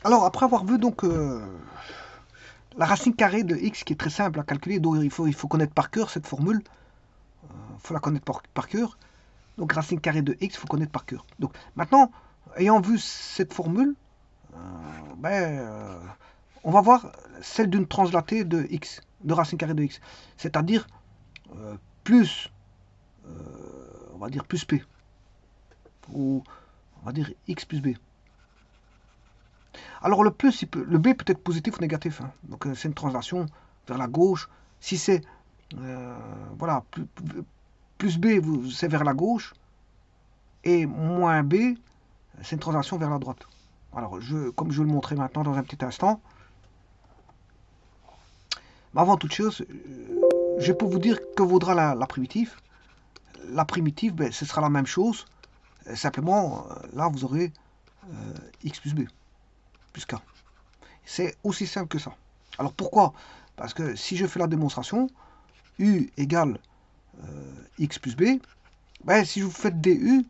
Alors, après avoir vu donc la racine carrée de x qui est très simple à calculer, donc il faut connaître par cœur cette formule, il faut la connaître par cœur. Donc racine carrée de x, il faut connaître par cœur. Donc maintenant, ayant vu cette formule, euh, ben, on va voir celle d'une translatée de x, de racine carrée de x. C'est-à-dire plus, on va dire plus p, ou on va dire x plus b. Alors le plus, le b peut être positif ou négatif. Hein. Donc c'est une translation vers la gauche. Si c'est voilà, plus b, c'est vers la gauche, et moins b, c'est une translation vers la droite. Alors, comme je vais le montrer maintenant dans un petit instant, mais avant toute chose, je vais pour vous dire que vaudra la primitive. La primitive, ben, ce sera la même chose. Simplement, là, vous aurez x plus b, plus k. C'est aussi simple que ça. Alors pourquoi? Parce que si je fais la démonstration, u égale x plus b, ben, si vous faites du,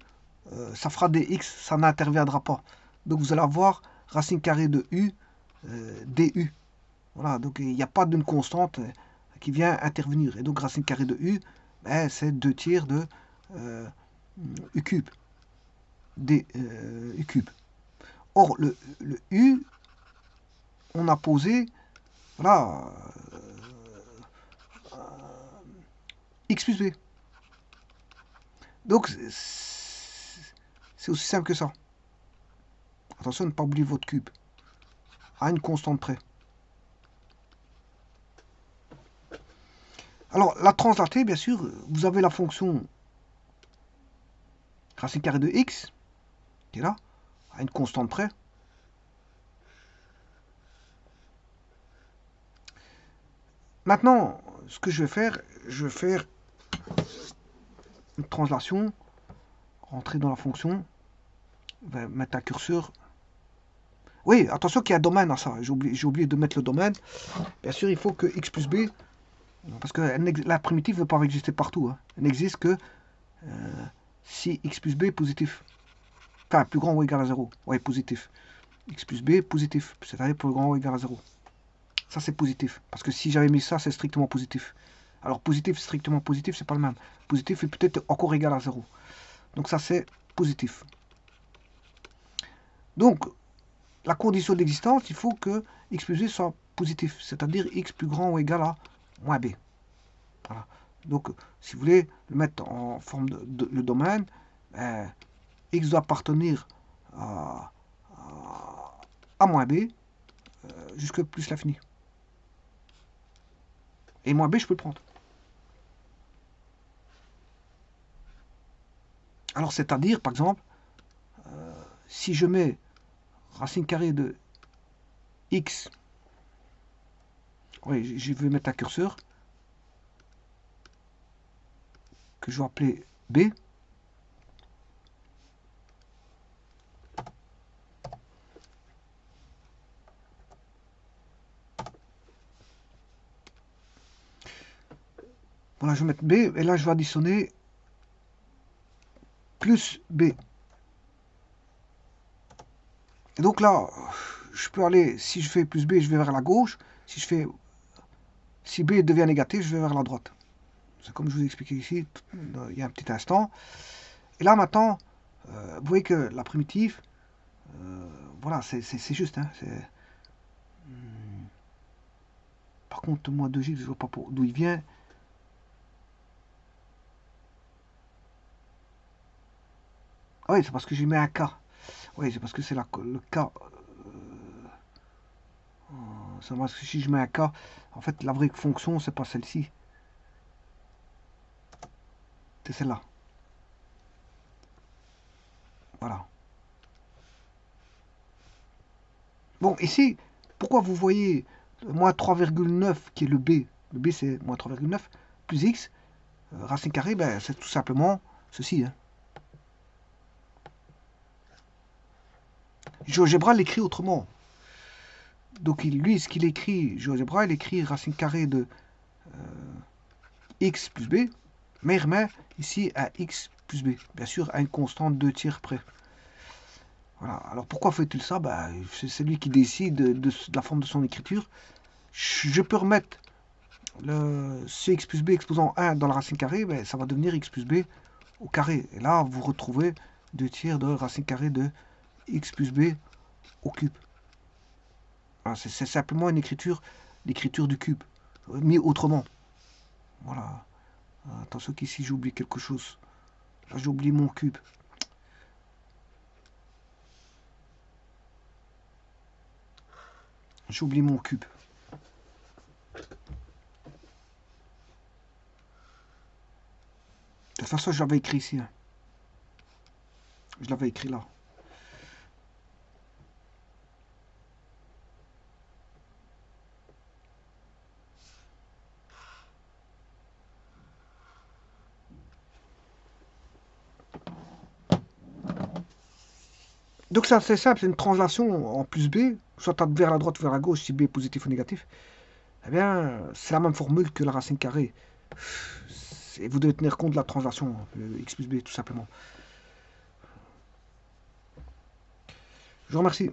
ça fera dx, ça n'interviendra pas. Donc vous allez avoir racine carrée de u du. Voilà, donc il n'y a pas d'une constante qui vient intervenir. Et donc racine carrée de u, ben, c'est 2 tiers de u cube. U cube. Or, le u, on a posé, voilà, x plus b. Donc, c'est aussi simple que ça. Attention de ne pas oublier votre cube. À une constante près. Alors, la translatée, bien sûr, vous avez la fonction racine carrée de x, qui est là, à une constante près. Maintenant, ce que je vais faire une translation, rentrer dans la fonction, mettre un curseur. Oui, attention qu'il y a un domaine à ça, j'ai oublié de mettre le domaine. Bien sûr, il faut que x plus b, parce que la primitive ne peut pas exister partout, hein. Elle n'existe que si x plus b est positif. Enfin, plus grand ou égal à 0. Oui, positif. X plus b positif, c'est-à-dire plus grand ou égal à 0. Ça, c'est positif. Parce que si j'avais mis ça, c'est strictement positif. Alors, positif, strictement positif, c'est pas le même. Positif est peut-être encore égal à 0. Donc, ça, c'est positif. Donc, la condition d'existence, il faut que x plus b soit positif, c'est-à-dire x plus grand ou égal à moins b. Voilà. Donc, si vous voulez le mettre en forme de le domaine, x doit appartenir à, à moins b jusque plus l'infini. Et moins b, je peux le prendre. Alors, c'est-à-dire, par exemple, si je mets racine carrée de x, oui, je vais mettre un curseur, que je vais appeler b, voilà, je vais mettre b, et là, je vais additionner plus b. Et donc là, je peux aller, si je fais plus b, je vais vers la gauche. Si b devient négatif, je vais vers la droite. C'est comme je vous ai expliqué ici, il y a un petit instant. Et là, maintenant, vous voyez que la primitive, voilà, c'est juste. Hein, par contre, moi, 2J, je ne vois pas d'où il vient. Ah oui, c'est parce que j'ai mis un K. Oui, c'est parce que c'est le K. C'est parce que si je mets un K, en fait, la vraie fonction, c'est pas celle-ci. C'est celle-là. Voilà. Bon, ici, pourquoi vous voyez moins 3,9 qui est le B? Le B, c'est moins 3,9 plus X. Racine carrée, ben, c'est tout simplement ceci. Hein. GeoGebra l'écrit autrement. Donc lui, ce qu'il écrit, GeoGebra, il écrit racine carrée de x plus b, mais il remet ici à x plus b. Bien sûr, à une constante 2 tiers près. Voilà. Alors pourquoi fait-il ça? Ben, c'est lui qui décide de la forme de son écriture. Je peux remettre le cx plus b exposant 1 dans la racine carrée, ben, ça va devenir x plus b au carré. Et là, vous retrouvez 2 tiers de racine carrée de x plus b au cube. Voilà, c'est simplement une écriture, l'écriture du cube, mis autrement. Voilà. Attention qu'ici, j'ai oublié quelque chose. Là, j'ai oublié mon cube. J'ai oublié mon cube. De toute façon, je l'avais écrit ici. Hein. Je l'avais écrit là. Donc ça c'est simple, c'est une translation en plus b, soit vers la droite ou vers la gauche, si b est positif ou négatif. Eh bien, c'est la même formule que la racine carrée. Et vous devez tenir compte de la translation, x plus b, tout simplement. Je vous remercie.